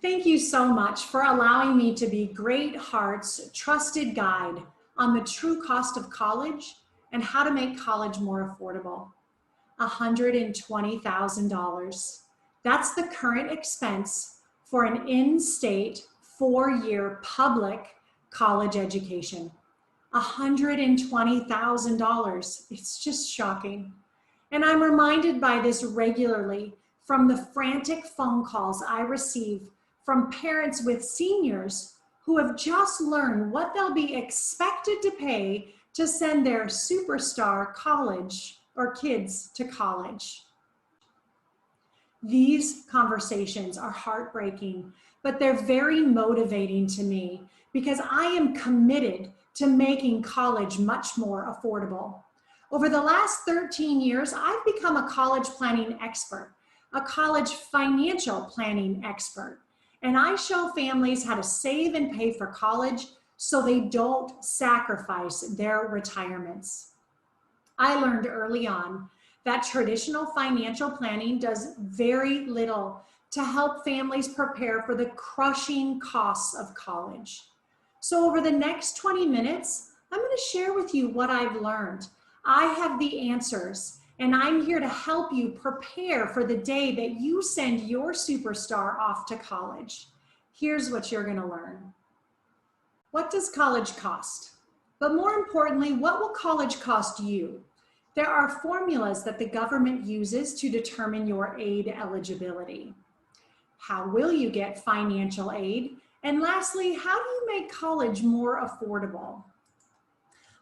Thank you so much for allowing me to be Great Heart's trusted guide on the true cost of college and how to make college more affordable. $120,000. That's the current expense for an in-state 4-year public college education. $120,000. It's just shocking. And I'm reminded by this regularly from the frantic phone calls I receive from parents with seniors who have just learned what they'll be expected to pay to send their superstar college or kids to college. These conversations are heartbreaking, but they're very motivating to me because I am committed to making college much more affordable. Over the last 13 years, I've become a college planning expert, a college financial planning expert, and I show families how to save and pay for college so they don't sacrifice their retirements. I learned early on that traditional financial planning does very little to help families prepare for the crushing costs of college. So over the next 20 minutes, I'm going to share with you what I've learned. I have the answers, and I'm here to help you prepare for the day that you send your superstar off to college. Here's what you're going to learn. What does college cost? But more importantly, what will college cost you? There are formulas that the government uses to determine your aid eligibility. How will you get financial aid? And lastly, how do you make college more affordable?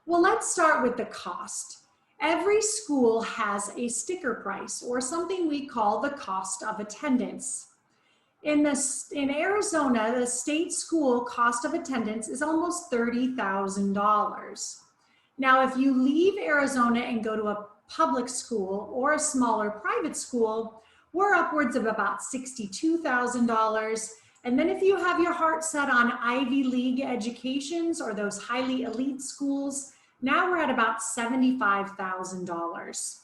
Well, let's start with the cost. Every school has a sticker price, or something we call the cost of attendance. In Arizona, the state school cost of attendance is almost $30,000. Now, if you leave Arizona and go to a public school or a smaller private school, we're upwards of about $62,000. And then if you have your heart set on Ivy League educations or those highly elite schools, now we're at about $75,000.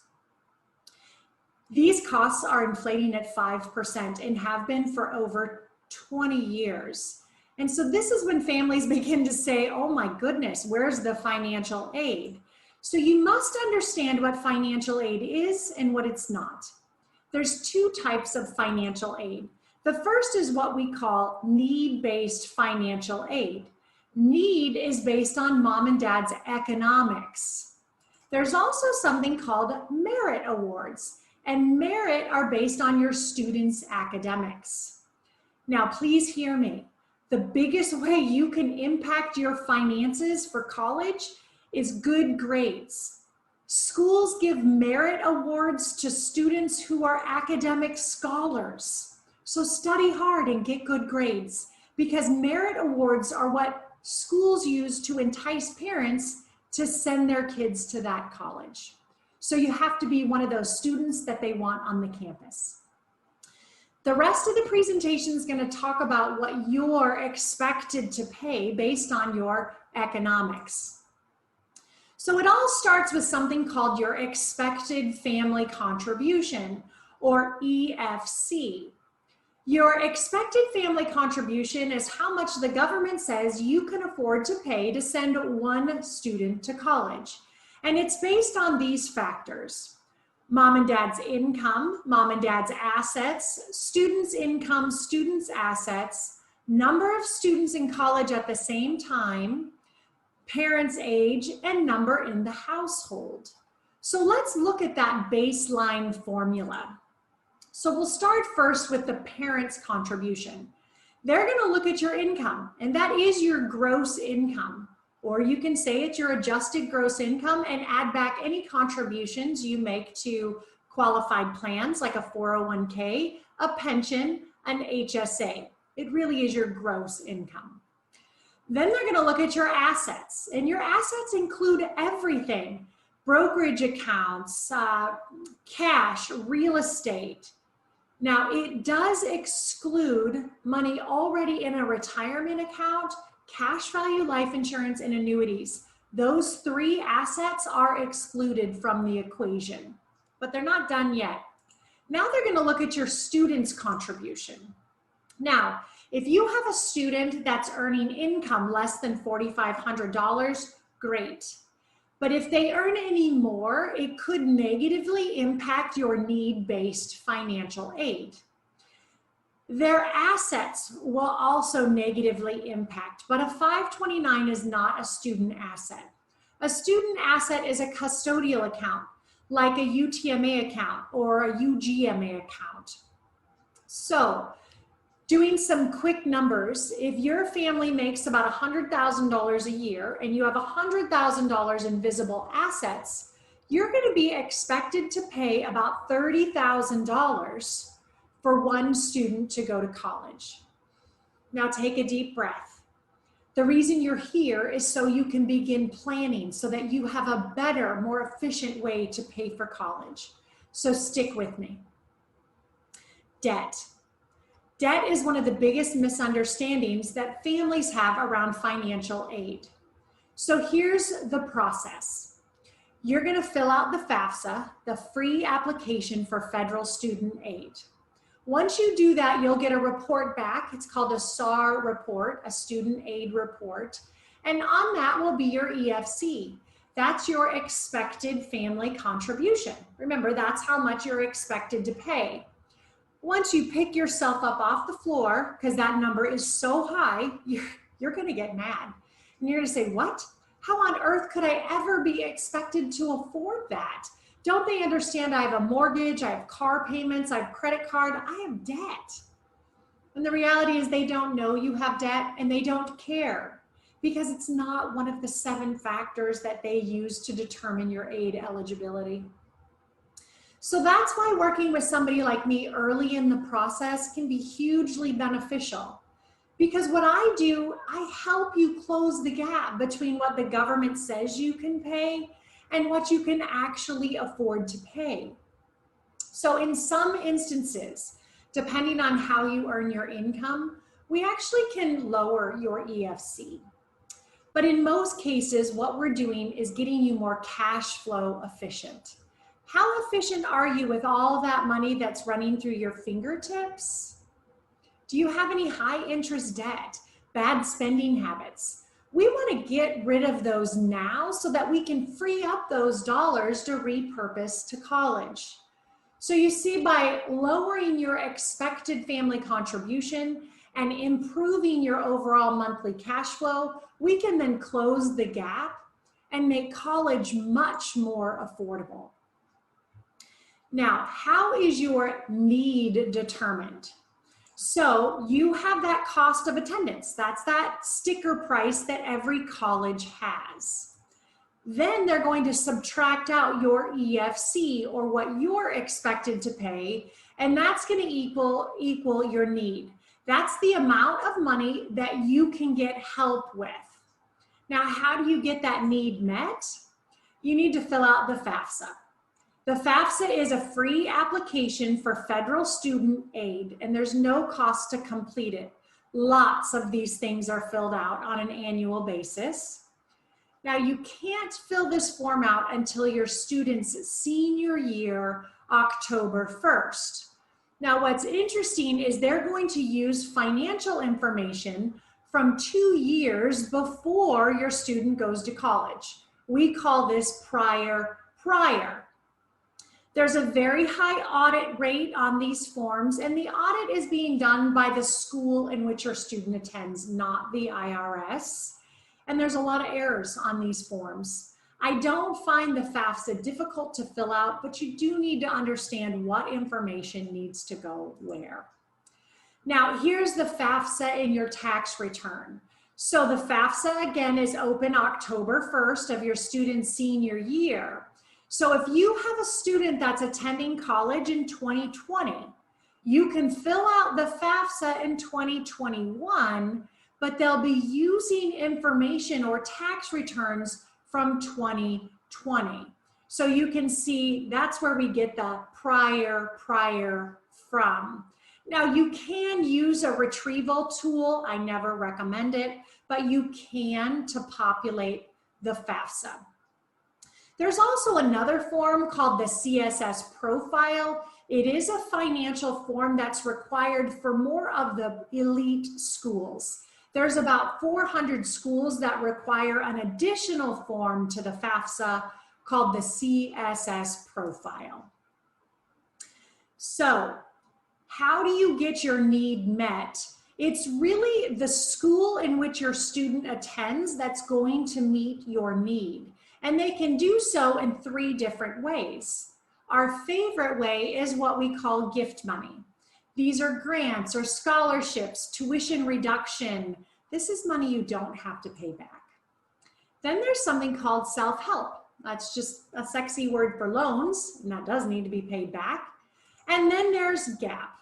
These costs are inflating at 5% and have been for over 20 years. And so this is when families begin to say, oh my goodness, where's the financial aid? So you must understand what financial aid is and what it's not. There's two types of financial aid. The first is what we call need-based financial aid. Need is based on mom and dad's economics. There's also something called merit awards, and merit are based on your students' academics. Now, please hear me. The biggest way you can impact your finances for college is good grades. Schools give merit awards to students who are academic scholars. So study hard and get good grades, because merit awards are what schools use to entice parents to send their kids to that college. So you have to be one of those students that they want on the campus. The rest of the presentation is going to talk about what you're expected to pay based on your economics. So it all starts with something called your expected family contribution, or EFC. Your expected family contribution is how much the government says you can afford to pay to send one student to college. And it's based on these factors: mom and dad's income, mom and dad's assets, students' income, students' assets, number of students in college at the same time, parents' age, and number in the household. So let's look at that baseline formula. So we'll start first with the parents' contribution. They're going to look at your income, and that is your gross income. Or you can say it's your adjusted gross income and add back any contributions you make to qualified plans like a 401k, a pension, an HSA. It really is your gross income. Then they're going to look at your assets, and your assets include everything: brokerage accounts, cash, real estate. Now, it does exclude money already in a retirement account, cash value life insurance, and annuities. Those three assets are excluded from the equation, but they're not done yet. Now they're going to look at your student's contribution. Now, If you have a student that's earning income less than $4,500, great. But if they earn any more, it could negatively impact your need-based financial aid. Their assets will also negatively impact, but a 529 is not a student asset. A student asset is a custodial account, like a UTMA account or a UGMA account. So, doing some quick numbers, if your family makes about $100,000 a year and you have $100,000 in visible assets, you're going to be expected to pay about $30,000 for one student to go to college. Now take a deep breath. The reason you're here is so you can begin planning so that you have a better, more efficient way to pay for college. So stick with me. Debt. Debt is one of the biggest misunderstandings that families have around financial aid. So here's the process. You're going to fill out the FAFSA, the free application for federal student aid. Once you do that, you'll get a report back. It's called a SAR report, a student aid report. And on that will be your EFC. That's your expected family contribution. Remember, that's how much you're expected to pay. Once you pick yourself up off the floor, because that number is so high, you're going to get mad. And you're going to say, what? How on earth could I ever be expected to afford that? Don't they understand I have a mortgage, I have car payments, I have credit card, I have debt. And the reality is they don't know you have debt and they don't care because it's not one of the 7 factors that they use to determine your aid eligibility. So that's why working with somebody like me early in the process can be hugely beneficial. Because what I do, I help you close the gap between what the government says you can pay and what you can actually afford to pay. So in some instances, depending on how you earn your income, we actually can lower your EFC. But in most cases, what we're doing is getting you more cash flow efficient. How efficient are you with all that money that's running through your fingertips? Do you have any high interest debt, bad spending habits? We want to get rid of those now so that we can free up those dollars to repurpose to college. So you see, by lowering your expected family contribution and improving your overall monthly cash flow, we can then close the gap and make college much more affordable. Now, how is your need determined? So you have that cost of attendance. That's that sticker price that every college has. Then they're going to subtract out your EFC, or what you're expected to pay, and that's going to equal your need. That's the amount of money that you can get help with. Now, how do you get that need met? You need to fill out the FAFSA. The FAFSA is a free application for federal student aid, and there's no cost to complete it. Lots of these things are filled out on an annual basis. Now, you can't fill this form out until your student's senior year, October 1st. Now, what's interesting is they're going to use financial information from 2 years before your student goes to college. We call this prior. There's a very high audit rate on these forms, and the audit is being done by the school in which your student attends, not the IRS. And there's a lot of errors on these forms. I don't find the FAFSA difficult to fill out, but you do need to understand what information needs to go where. Now, here's the FAFSA in your tax return. So the FAFSA, again, is open October 1st of your student's senior year. So if you have a student that's attending college in 2020, you can fill out the FAFSA in 2021, but they'll be using information or tax returns from 2020. So you can see that's where we get the prior from. Now, you can use a retrieval tool. I never recommend it, but you can to populate the FAFSA. There's also another form called the CSS profile. It is a financial form that's required for more of the elite schools. There's about 400 schools that require an additional form to the FAFSA called the CSS profile. So, how do you get your need met? It's really the school in which your student attends that's going to meet your need. And they can do so in 3 different ways. Our favorite way is what we call gift money. These are grants or scholarships, tuition reduction. This is money you don't have to pay back. Then there's something called self-help. That's just a sexy word for loans, and that does need to be paid back. And then there's GAP,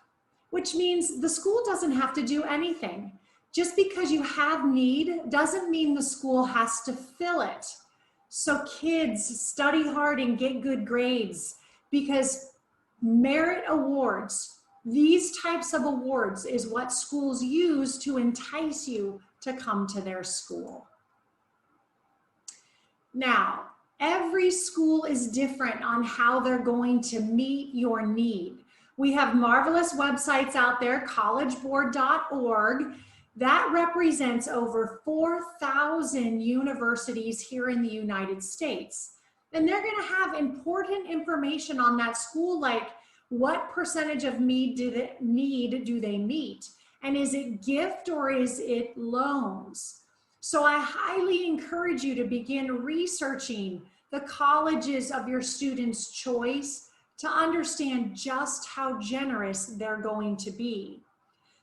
which means the school doesn't have to do anything. Just because you have need doesn't mean the school has to fill it. So kids, study hard and get good grades, because merit awards, these types of awards is what schools use to entice you to come to their school. Now, every school is different on how they're going to meet your need. We have marvelous websites out there, collegeboard.org, that represents over 4,000 universities here in the United States. And they're going to have important information on that school, like what percentage of need do they meet? And is it gift or is it loans? So I highly encourage you to begin researching the colleges of your students' choice to understand just how generous they're going to be.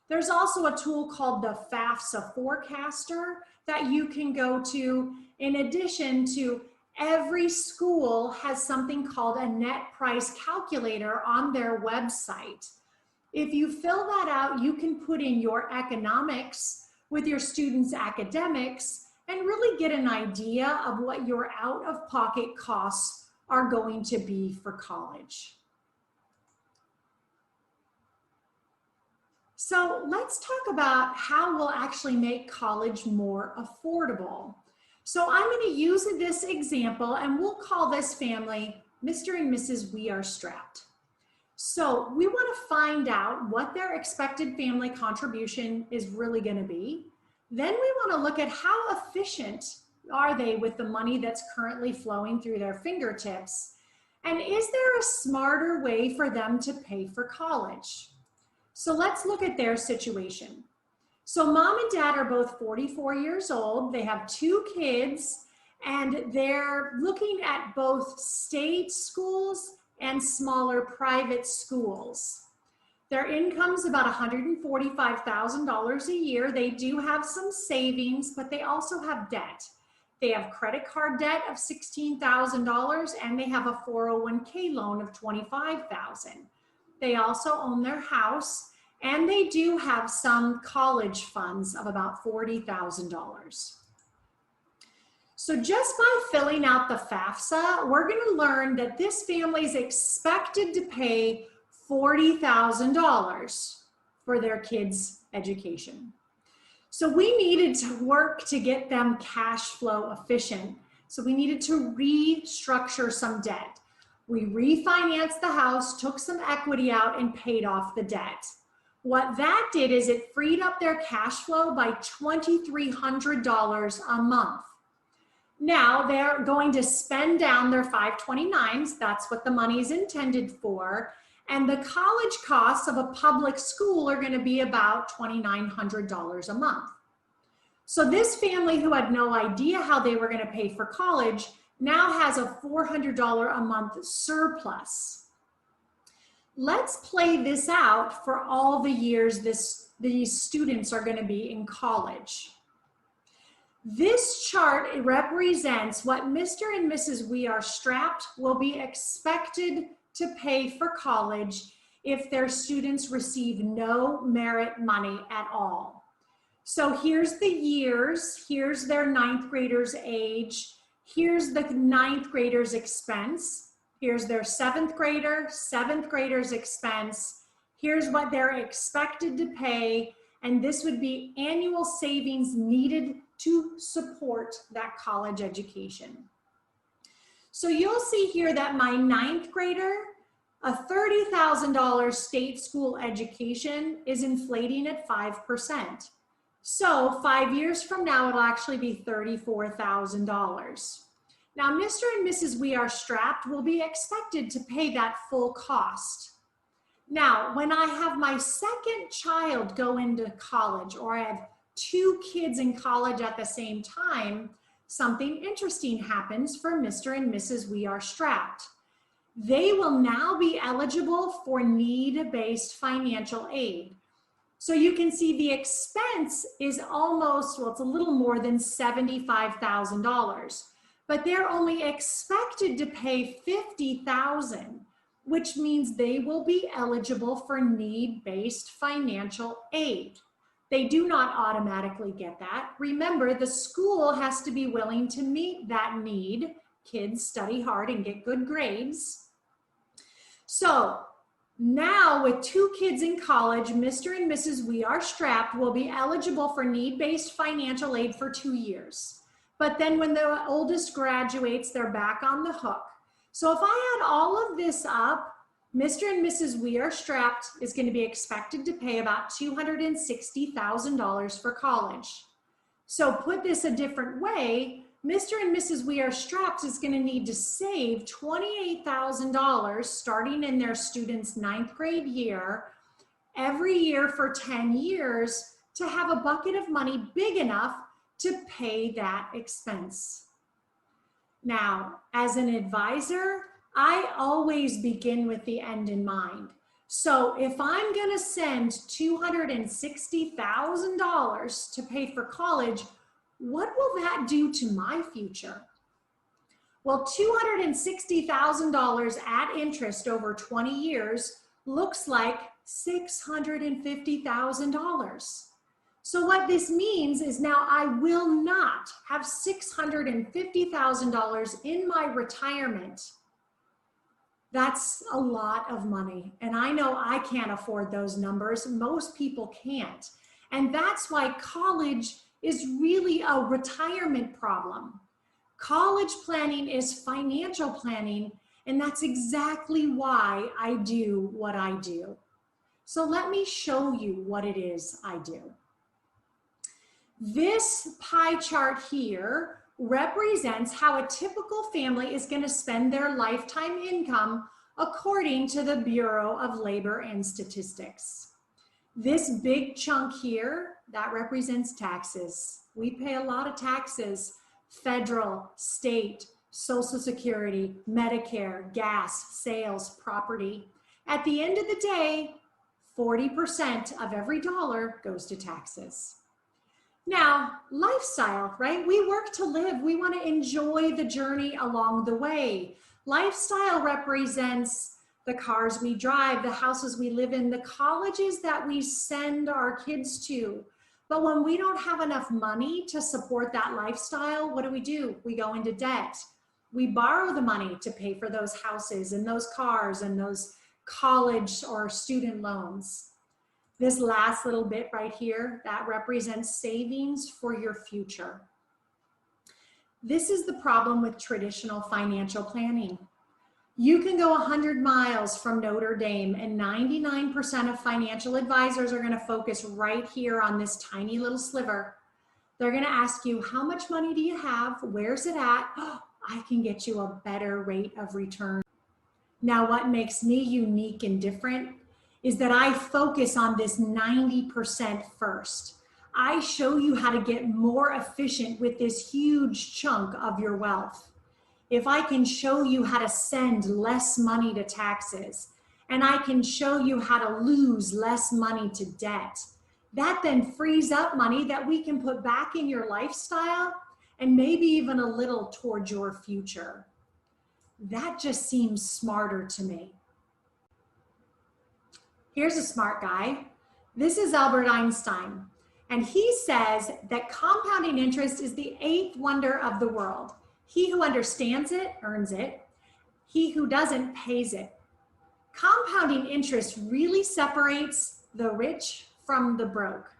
There's also a tool called the FAFSA Forecaster that you can go to. In addition to, every school has something called a net price calculator on their website. If you fill that out, you can put in your economics with your students' academics and really get an idea of what your out-of-pocket costs are going to be for college. So let's talk about how we'll actually make college more affordable. So I'm going to use this example, and we'll call this family Mr. and Mrs. We Are Strapped. So we want to find out what their expected family contribution is really going to be. Then we want to look at how efficient are they with the money that's currently flowing through their fingertips. And is there a smarter way for them to pay for college? So let's look at their situation. So mom and dad are both 44 years old. They have 2 kids, and they're looking at both state schools and smaller private schools. Their income's about $145,000 a year. They do have some savings, but they also have debt. They have credit card debt of $16,000, and they have a 401k loan of $25,000. They also own their house, and they do have some college funds of about $40,000. So just by filling out the FAFSA, we're going to learn that this family is expected to pay $40,000 for their kids' education. So we needed to work to get them cash flow efficient. So we needed to restructure some debt. We refinanced the house, took some equity out, and paid off the debt. What that did is it freed up their cash flow by $2,300 a month. Now they're going to spend down their 529s. That's what the money is intended for. And the college costs of a public school are going to be about $2,900 a month. So this family, who had no idea how they were going to pay for college, now has a $400 a month surplus. Let's play this out for all the years these students are going to be in college. This chart represents what Mr. and Mrs. We Are Strapped will be expected to pay for college if their students receive no merit money at all. So here's the years, here's their 9th grader's age, here's the 9th grader's expense, here's their 7th grader's expense, here's what they're expected to pay, and this would be annual savings needed to support that college education. So you'll see here that my 9th grader A $30,000 state school education is inflating at 5%. So 5 years from now, it'll actually be $34,000. Now, Mr. and Mrs. We Are Strapped will be expected to pay that full cost. Now, when I have my second child go into college, or I have 2 kids in college at the same time, something interesting happens for Mr. and Mrs. We Are Strapped. They will now be eligible for need-based financial aid. So you can see the expense is almost, well, it's a little more than $75,000, but they're only expected to pay $50,000, which means they will be eligible for need-based financial aid. They do not automatically get that. Remember, the school has to be willing to meet that need. Kids study hard and get good grades. So now with 2 kids in college, Mr. and Mrs. We Are Strapped will be eligible for need-based financial aid for 2 years. But then when the oldest graduates, they're back on the hook. So if I add all of this up, Mr. and Mrs. We Are Strapped is going to be expected to pay about $260,000 for college. So put this a different way, Mr. and Mrs. We Are Strapped is going to need to save $28,000 starting in their student's 9th grade year, every year for 10 years to have a bucket of money big enough to pay that expense. Now, as an advisor, I always begin with the end in mind. So if I'm going to send $260,000 to pay for college, what will that do to my future? Well, $260,000 at interest over 20 years looks like $650,000. So what this means is now I will not have $650,000 in my retirement. That's a lot of money. And I know I can't afford those numbers. Most people can't. And that's why college is really a retirement problem. College planning is financial planning, and that's exactly why I do what I do. So let me show you what it is I do. This pie chart here represents how a typical family is going to spend their lifetime income according to the Bureau of Labor and Statistics. This big chunk here, that represents taxes. We pay a lot of taxes: federal, state, Social Security, Medicare, gas, sales, property. At the end of the day, 40% of every dollar goes to taxes. Now, lifestyle, right? We work to live. We want to enjoy the journey along the way. Lifestyle represents the cars we drive, the houses we live in, the colleges that we send our kids to. But when we don't have enough money to support that lifestyle, what do? We go into debt. We borrow the money to pay for those houses and those cars and those college or student loans. This last little bit right here, that represents savings for your future. This is the problem with traditional financial planning. You can go 100 miles from Notre Dame, and 99% of financial advisors are going to focus right here on this tiny little sliver. They're going to ask you, how much money do you have? Where's it at? Oh, I can get you a better rate of return. Now, what makes me unique and different is that I focus on this 90% first. I show you how to get more efficient with this huge chunk of your wealth. If I can show you how to send less money to taxes, and I can show you how to lose less money to debt, that then frees up money that we can put back in your lifestyle and maybe even a little towards your future. That just seems smarter to me. Here's a smart guy. This is Albert Einstein. And he says that compounding interest is the 8th wonder of the world. He who understands it earns it. He who doesn't pays it. Compounding interest really separates the rich from the broke.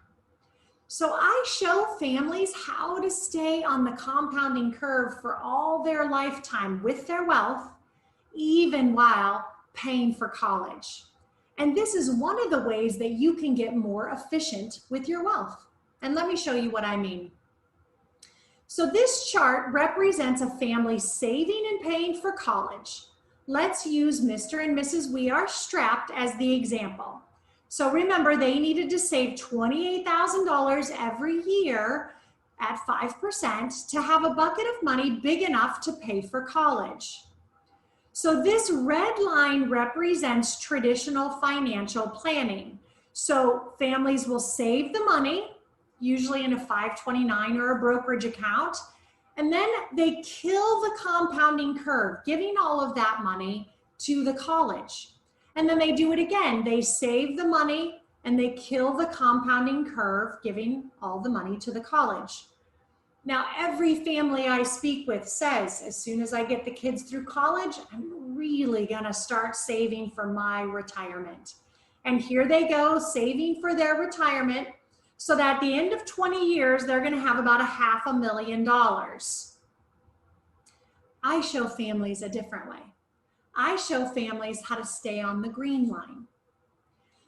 So I show families how to stay on the compounding curve for all their lifetime with their wealth, even while paying for college. And this is one of the ways that you can get more efficient with your wealth. And let me show you what I mean. So this chart represents a family saving and paying for college. Let's use Mr. and Mrs. We Are Strapped as the example. So remember, they needed to save $28,000 every year at 5% to have a bucket of money big enough to pay for college. So this red line represents traditional financial planning. So families will save the money, usually in a 529 or a brokerage account, and then they kill the compounding curve, giving all of that money to the college. And then they do it again. They save the money and they kill the compounding curve, giving all the money to the college. Now, every family I speak with says, as soon as I get the kids through college, I'm really gonna start saving for my retirement. And here they go, saving for their retirement, so that at the end of 20 years, they're gonna have about $500,000. I show families a different way. I show families how to stay on the green line.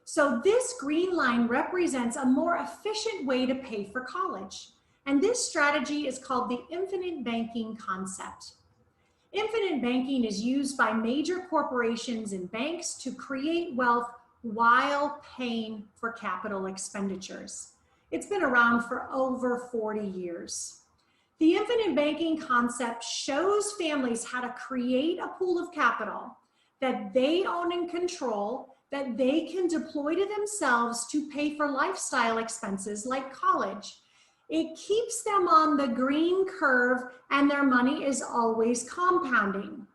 So this green line represents a more efficient way to pay for college. And this strategy is called the infinite banking concept. Infinite banking is used by major corporations and banks to create wealth while paying for capital expenditures. It's been around for over 40 years. The infinite banking concept shows families how to create a pool of capital that they own and control, that they can deploy to themselves to pay for lifestyle expenses like college. It keeps them on the green curve and their money is always compounding.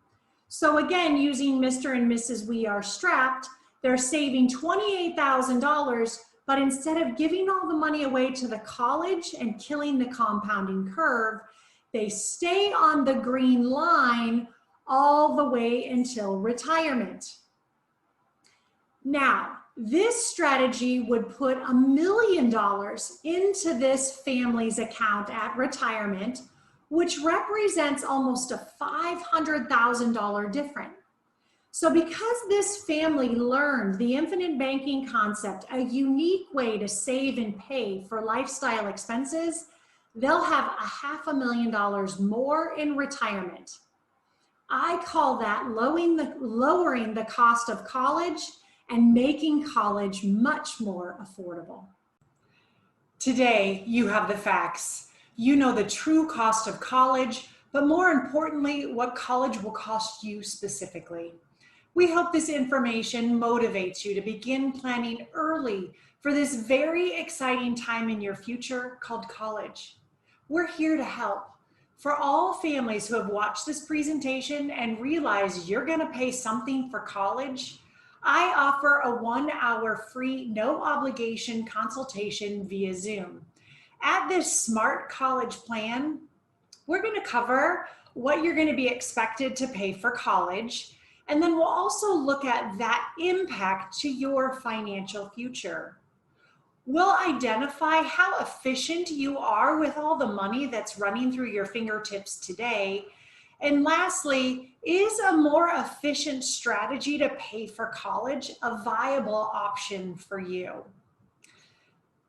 So again, using Mr. and Mrs. We Are Strapped, they're saving $28,000, but instead of giving all the money away to the college and killing the compounding curve, they stay on the green line all the way until retirement. Now, this strategy would put $1 million into this family's account at retirement, which represents almost a $500,000 difference. So because this family learned the infinite banking concept, a unique way to save and pay for lifestyle expenses, they'll have $500,000 more in retirement. I call that lowering the cost of college and making college much more affordable. Today, you have the facts. You know the true cost of college, but more importantly, what college will cost you specifically. We hope this information motivates you to begin planning early for this very exciting time in your future called college. We're here to help. For all families who have watched this presentation and realize you're going to pay something for college, I offer a 1-hour free, no obligation consultation via Zoom. At this Smart College Plan, we're going to cover what you're going to be expected to pay for college, and then we'll also look at that impact to your financial future. We'll identify how efficient you are with all the money that's running through your fingertips today. And lastly, is a more efficient strategy to pay for college a viable option for you?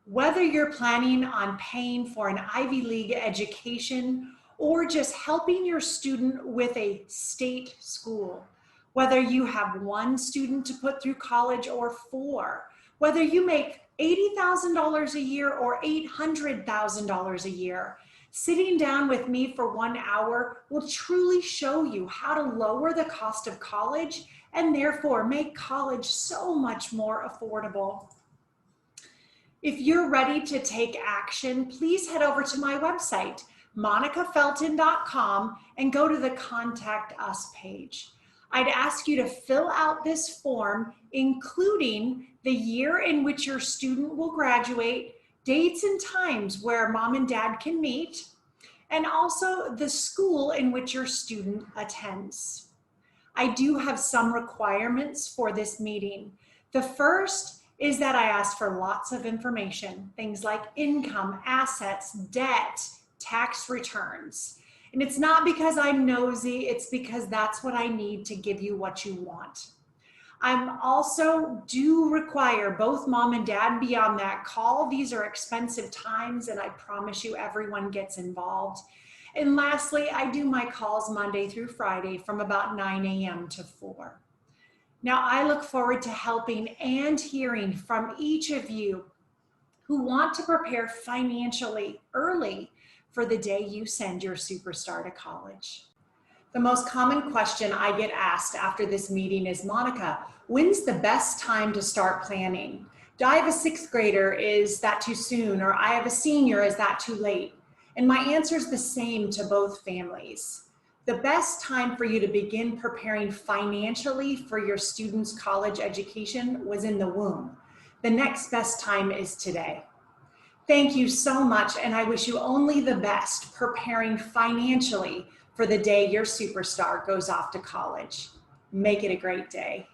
Whether you're planning on paying for an Ivy League education or just helping your student with a state school, whether you have one student to put through college or 4, whether you make $80,000 a year or $800,000 a year, sitting down with me for 1 hour will truly show you how to lower the cost of college and therefore make college so much more affordable. If you're ready to take action, please head over to my website, monicafelton.com, and go to the Contact Us page. I'd ask you to fill out this form, including the year in which your student will graduate, dates and times where mom and dad can meet, and also the school in which your student attends. I do have some requirements for this meeting. The first is that I ask for lots of information, things like income, assets, debt, tax returns. And it's not because I'm nosy, it's because that's what I need to give you what you want. I'm also do require both mom and dad be on that call. These are expensive times, and I promise you everyone gets involved. And lastly, I do my calls Monday through Friday from about 9 a.m. to 4. Now, I look forward to helping and hearing from each of you who want to prepare financially early for the day you send your superstar to college. The most common question I get asked after this meeting is, Monica, when's the best time to start planning? Do I have a 6th grader? Is that too soon? Or I have a senior, is that too late? And my answer is the same to both families. The best time for you to begin preparing financially for your student's college education was in the womb. The next best time is today. Thank you so much, and I wish you only the best preparing financially for the day your superstar goes off to college. Make it a great day.